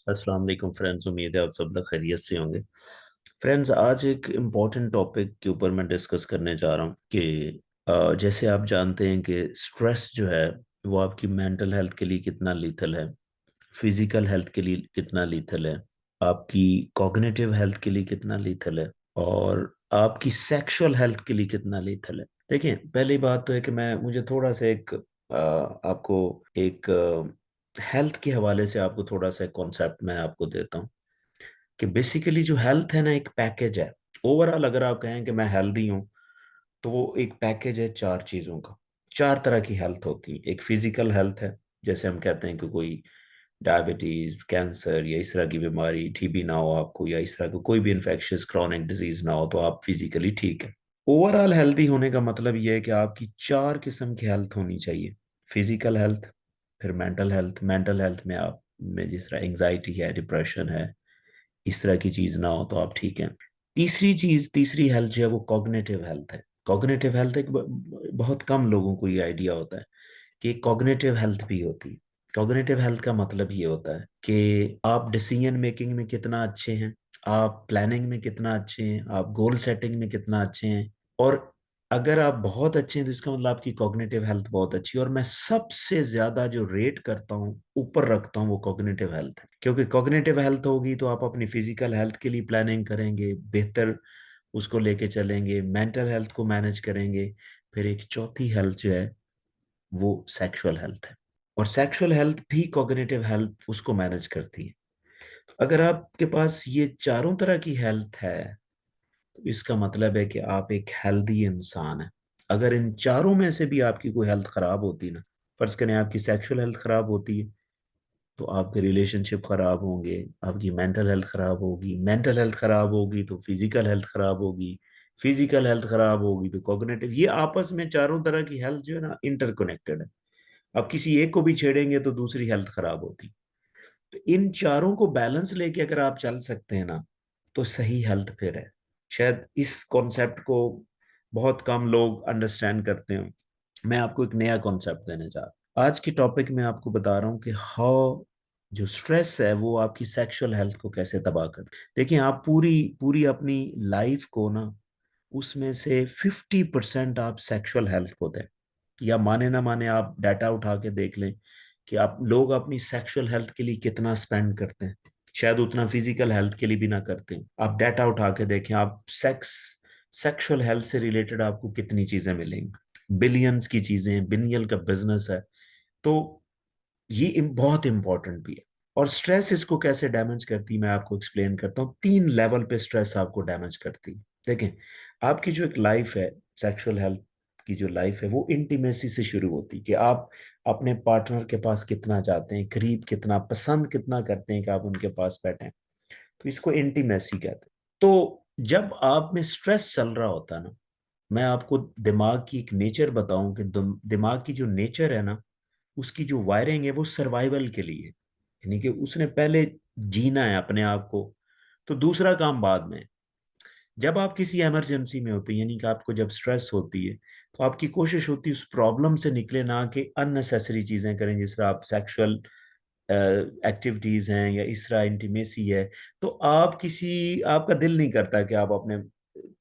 अस्सलाम वालेकुम फ्रेंड्स। उम्मीद है आप सब लोग खैरियत से होंगे। फ्रेंड्स, आज एक इम्पॉर्टेंट टॉपिक के ऊपर मैं डिस्कस करने जा रहा हूँ कि जैसे आप जानते हैं कि स्ट्रेस जो है वो आपकी मेंटल हेल्थ के लिए कितना लीथल है, फिजिकल हेल्थ के लिए कितना लीथल है, आपकी कॉग्निटिव हेल्थ के लिए कितना लीथल है, और आपकी सेक्सुअल हेल्थ के लिए कितना लीथल है। देखिए, पहली बात तो है कि मैं मुझे थोड़ा सा एक आपको एक हेल्थ के हवाले से आपको थोड़ा सा कॉन्सेप्ट मैं आपको देता हूँ कि बेसिकली जो हेल्थ है ना, एक पैकेज है। ओवरऑल अगर आप कहें कि मैं हेल्दी हूँ, तो वो एक पैकेज है चार चीज़ों का। चार तरह की हेल्थ होती है। एक फिजिकल हेल्थ है, जैसे हम कहते हैं कि कोई डायबिटीज, कैंसर या इस तरह की बीमारी, टीबी ना हो आपको, या इस तरह का कोई भी इन्फेक्शियस क्रॉनिक डिजीज ना हो, तो आप फिजिकली ठीक है। ओवरऑल हेल्दी होने का मतलब ये है कि आपकी चार किस्म की हेल्थ होनी चाहिए। फिजिकल हेल्थ, फिर मेंटल हेल्थ। मेंटल हेल्थ में आप में जिस तरह एंजाइटी है, डिप्रेशन है, इस तरह की चीज ना हो तो आप ठीक हैं। तीसरी हेल्थ जो है वो कॉग्निटिव हेल्थ है। कॉग्निटिव हेल्थ एक बहुत कम लोगों को ये आइडिया होता है कि कॉग्निटिव हेल्थ भी होती है। कॉग्निटिव हेल्थ का मतलब ये होता है कि आप डिसीजन मेकिंग में कितना अच्छे हैं, आप प्लानिंग में कितना अच्छे हैं, आप गोल सेटिंग में कितना अच्छे हैं। और अगर आप बहुत अच्छे हैं तो इसका मतलब आपकी कॉग्निटिव हेल्थ बहुत अच्छी है। और मैं सबसे ज्यादा जो रेट करता हूँ, ऊपर रखता हूँ, वो कॉग्निटिव हेल्थ है। क्योंकि कॉग्निटिव हेल्थ होगी तो आप अपनी फिजिकल हेल्थ के लिए प्लानिंग करेंगे, बेहतर उसको लेके चलेंगे, मेंटल हेल्थ को मैनेज करेंगे। फिर एक चौथी हेल्थ जो है वो सेक्सुअल हेल्थ है। और सेक्सुअल हेल्थ भी कॉग्निटिव हेल्थ उसको मैनेज करती है। तो अगर आपके पास ये चारों तरह की हेल्थ है, तो इसका मतलब है कि आप एक हेल्दी इंसान है। अगर इन चारों में से भी आपकी कोई हेल्थ खराब होती ना, फर्ज करें आपकी सेक्सुअल हेल्थ खराब होती है, तो आपके रिलेशनशिप खराब होंगे, आपकी मेंटल हेल्थ खराब होगी, मेंटल हेल्थ खराब होगी तो फिजिकल हेल्थ खराब होगी, फिजिकल हेल्थ खराब होगी तो कॉग्निटिव। ये आपस में चारों तरह की हेल्थ जो है ना, इंटरकनेक्टेड है। अब किसी एक को भी छेड़ेंगे तो दूसरी हेल्थ खराब होती। तो इन चारों को बैलेंस लेके अगर आप चल सकते हैं ना, तो सही हेल्थ फिर है। शायद इस कॉन्सेप्ट को बहुत कम लोग अंडरस्टैंड करते हैं। मैं आपको एक नया कॉन्सेप्ट देने जा रहा हूँ। आज के टॉपिक में आपको बता रहा हूँ कि हाउ जो स्ट्रेस है वो आपकी सेक्सुअल हेल्थ को कैसे तबाह कर। देखिए, आप पूरी पूरी अपनी लाइफ को ना, उसमें से 50% आप सेक्सुअल हेल्थ को दें। या माने ना माने, आप डाटा उठा के देख लें कि आप लोग अपनी सेक्सुअल हेल्थ के लिए कितना स्पेंड करते हैं। शायद उतना फिजिकल हेल्थ के लिए भी ना करते हैं। आप डाटा उठा के देखें, आप सेक्सुअल हेल्थ से रिलेटेड आपको कितनी चीजें मिलेंगी। बिलियंस की चीजें, बिलियन का बिजनेस है। तो ये बहुत इंपॉर्टेंट भी है। और स्ट्रेस इसको कैसे डैमेज करती है, मैं आपको एक्सप्लेन करता हूँ। तीन लेवल पे स्ट्रेस आपको डैमेज करती है। देखें, आपकी जो एक लाइफ है, सेक्सुअल हेल्थ की जो लाइफ है, वो इंटीमेसी से शुरू होती है कि आप अपने पार्टनर के पास कितना जाते हैं, करीब कितना, पसंद कितना करते हैं कि आप उनके पास बैठें। तो इसको इंटीमेसी कहते हैं। तो जब आप में स्ट्रेस चल रहा होता है ना, मैं आपको दिमाग की एक नेचर बताऊं कि दिमाग की जो नेचर है ना, उसकी जो वायरिंग है वो सर्वाइवल के लिए है। यानी कि उसने पहले जीना है अपने आप को, तो दूसरा काम बाद में। जब आप किसी इमरजेंसी में होते हैं, यानी कि आपको जब स्ट्रेस होती है, तो आपकी कोशिश होती है उस प्रॉब्लम से निकले, ना कि अननेसेसरी चीजें करें, जिस तरह आप सेक्सुअल एक्टिविटीज हैं या इस तरह इंटीमेसी है। तो आपका दिल नहीं करता कि आप अपने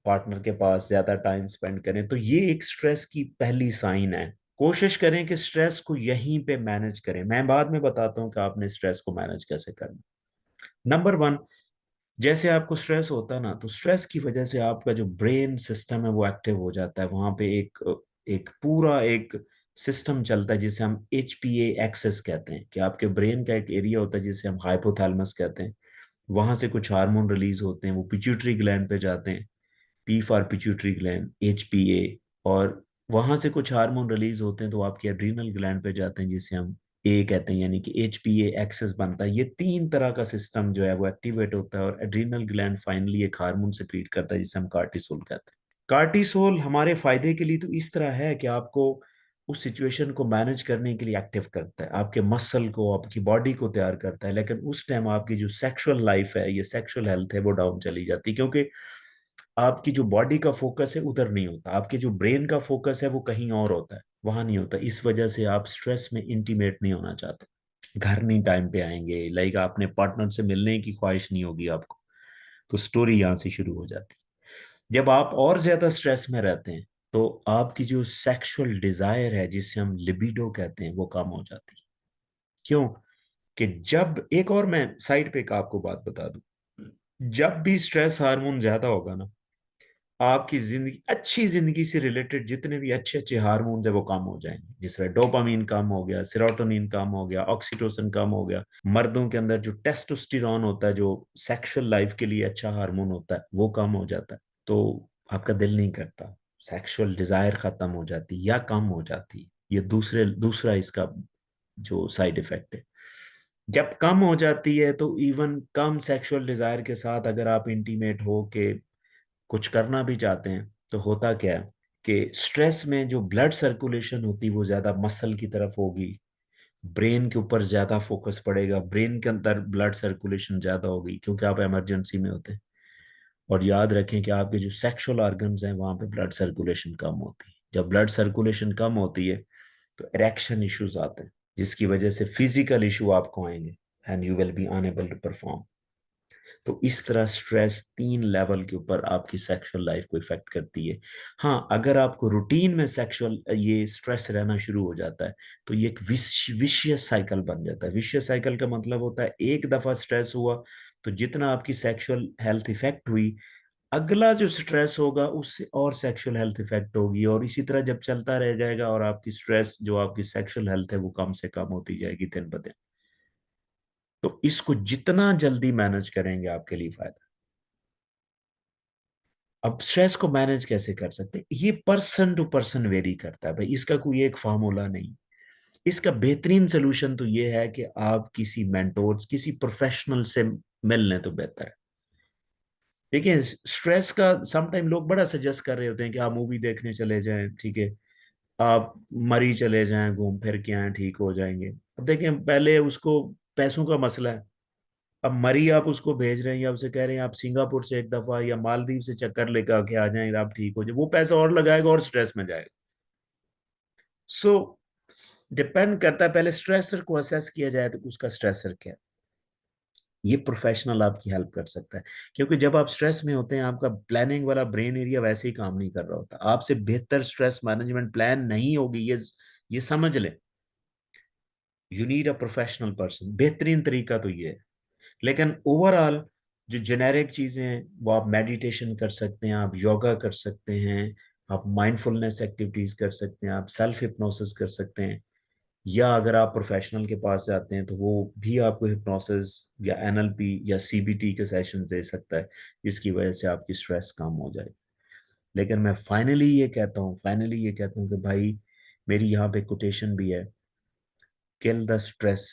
पार्टनर के पास ज्यादा टाइम स्पेंड करें। तो ये एक स्ट्रेस की पहली साइन है। कोशिश करें कि स्ट्रेस को यहीं पे मैनेज करें। मैं बाद में बताता हूँ कि आपने स्ट्रेस को मैनेज कैसे करना। नंबर वन, जैसे आपको स्ट्रेस होता है ना, तो स्ट्रेस की वजह से आपका जो ब्रेन सिस्टम है वो एक्टिव हो जाता है। वहां पे एक पूरा एक सिस्टम चलता है जिसे हम HPA एक्सेस कहते हैं, कि आपके ब्रेन का एक एरिया होता है जिसे हम हाइपोथैलेमस कहते हैं। वहां से कुछ हार्मोन रिलीज होते हैं, वो पिट्यूटरी ग्लैंड पे जाते हैं। P for pituitary gland, HPA। और वहां से कुछ हार्मोन रिलीज होते हैं तो आपके एड्रीनल ग्लैंड पे जाते हैं, जिसे हम ए कहते हैं। यानी कि HPA एक्सेस बनता है। ये तीन तरह का सिस्टम जो है वो एक्टिवेट होता है, और एड्रीनल ग्लैंड फाइनली एक हार्मोन सेक्रीट करता है जिसे हम कार्टिसोल कहते हैं। कार्टिसोल हमारे फायदे के लिए तो इस तरह है कि आपको उस सिचुएशन को मैनेज करने के लिए एक्टिव करता है, आपके मसल को, आपकी बॉडी को तैयार करता है। लेकिन उस टाइम आपकी जो सेक्सुअल लाइफ है, ये सेक्सुअल हेल्थ है, वो डाउन चली जाती है। क्योंकि आपकी जो बॉडी का फोकस है उधर नहीं होता, आपके जो ब्रेन का फोकस है वो कहीं और होता है, वहां नहीं होता। इस वजह से आप स्ट्रेस में इंटीमेट नहीं होना चाहते। घर नहीं टाइम पे आएंगे, लाइक आपने पार्टनर से मिलने की ख्वाहिश नहीं होगी आपको। तो स्टोरी यहाँ से शुरू हो जाती है। जब आप और ज्यादा स्ट्रेस में रहते हैं तो आपकी जो सेक्सुअल डिजायर है, जिसे हम लिबिडो कहते हैं, वो कम हो जाती है। क्यों? कि जब एक और मैं साइड पे एक आपको बात बता दूं, जब भी स्ट्रेस हार्मोन ज्यादा होगा ना, आपकी जिंदगी, अच्छी जिंदगी से रिलेटेड जितने भी अच्छे अच्छे हार्मोन्स है वो कम हो जाएंगे। जिस तरह डोपामीन कम हो गया, सेरोटोनिन कम हो गया, ऑक्सीटोसिन कम हो गया। मर्दों के अंदर जो टेस्टोस्टेरोन होता है, जो सेक्सुअल लाइफ के लिए अच्छा हार्मोन होता है, वो कम हो जाता है। तो आपका दिल नहीं करता, सेक्सुअल डिजायर खत्म हो जाती या कम हो जाती। ये दूसरा इसका जो साइड इफेक्ट है। जब कम हो जाती है तो इवन कम सेक्सुअल डिजायर के साथ अगर आप इंटीमेट हो के कुछ करना भी चाहते हैं, तो होता क्या है कि स्ट्रेस में जो ब्लड सर्कुलेशन होती है वो ज्यादा मसल की तरफ होगी, ब्रेन के ऊपर ज्यादा फोकस पड़ेगा, ब्रेन के अंदर ब्लड सर्कुलेशन ज्यादा होगी क्योंकि आप इमरजेंसी में होते हैं। और याद रखें कि आपके जो सेक्सुअल ऑर्गन्स हैं वहां पे ब्लड सर्कुलेशन कम होती है। जब ब्लड सर्कुलेशन कम होती है तो इरेक्शन इश्यूज आते हैं, जिसकी वजह से फिजिकल इशू आपको आएंगे and you will be unable to perform. तो इस तरह स्ट्रेस 3 लेवल के ऊपर आपकी सेक्सुअल लाइफ को इफेक्ट करती है। हाँ, अगर आपको रूटीन में सेक्सुअल ये स्ट्रेस रहना शुरू हो जाता है तो ये एक विशियस साइकिल बन जाता है। विशियस साइकिल का मतलब होता है एक दफा स्ट्रेस हुआ तो जितना आपकी सेक्सुअल हेल्थ इफेक्ट हुई, अगला जो स्ट्रेस होगा उससे और सेक्सुअल हेल्थ इफेक्ट होगी, और इसी तरह जब चलता रह जाएगा और आपकी स्ट्रेस जो आपकी सेक्सुअल हेल्थ है वो कम से कम होती जाएगी दिन ब दिन। तो इसको जितना जल्दी मैनेज करेंगे आपके लिए फायदा। अब स्ट्रेस को मैनेज कैसे कर सकते हैं, ये पर्सन टू पर्सन वेरी करता है भाई, इसका कोई एक फार्मूला नहीं। इसका बेहतरीन सोल्यूशन तो ये है कि आप किसी मेंटोर, किसी प्रोफेशनल से मिल लें तो बेहतर है। देखिए, स्ट्रेस का सम टाइम लोग बड़ा सजेस्ट कर रहे होते हैं कि आप मूवी देखने चले जाएं, ठीक है, आप मरी चले जाएं, घूम फिर के आए, ठीक हो जाएंगे। अब देखें, पहले उसको पैसों का मसला है। अब मरी आप उसको भेज रहे हैं या उसे कह रहे हैं आप सिंगापुर से एक दफा या मालदीव से चक्कर लेकर आके आ जाएंगे, आप ठीक हो जाए, वो पैसा और लगाएगा और स्ट्रेस में जाएगा। सो डिपेंड करता है, पहले स्ट्रेसर को असेस किया जाए तो उसका स्ट्रेसर क्या है। ये प्रोफेशनल आपकी हेल्प कर सकता है, क्योंकि जब आप स्ट्रेस में होते हैं आपका प्लानिंग वाला ब्रेन एरिया वैसे ही काम नहीं कर रहा होता, आपसे बेहतर स्ट्रेस मैनेजमेंट प्लान नहीं होगी, ये समझ लें। You need a professional person, बेहतरीन तरीका तो ये है। लेकिन ओवरऑल जो जेनेरिक चीजें हैं वो आप मेडिटेशन कर सकते हैं, आप योगा कर सकते हैं, आप माइंडफुलनेस एक्टिविटीज कर सकते हैं, आप सेल्फ हिप्नोसिस कर सकते हैं, या अगर आप प्रोफेशनल के पास जाते हैं तो वो भी आपको हिप्नोसिस या एनएलपी या सीबीटी के सेशन दे सकता है, जिसकी वजह से आपकी स्ट्रेस कम हो जाए। लेकिन मैं फाइनली ये कहता हूँ कि भाई, मेरी यहाँ पे कोटेशन भी है, kill the stress,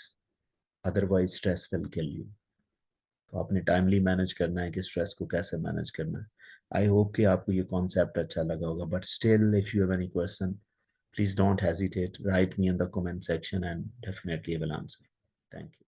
otherwise stress will kill you. तो आपने टाइमली मैनेज करना है कि स्ट्रेस को कैसे मैनेज करना है। आई होप कि आपको ये कॉन्सेप्ट अच्छा लगा होगा, but still if you have any question, please don't hesitate, write me in the comment section and definitely I will answer. Thank you.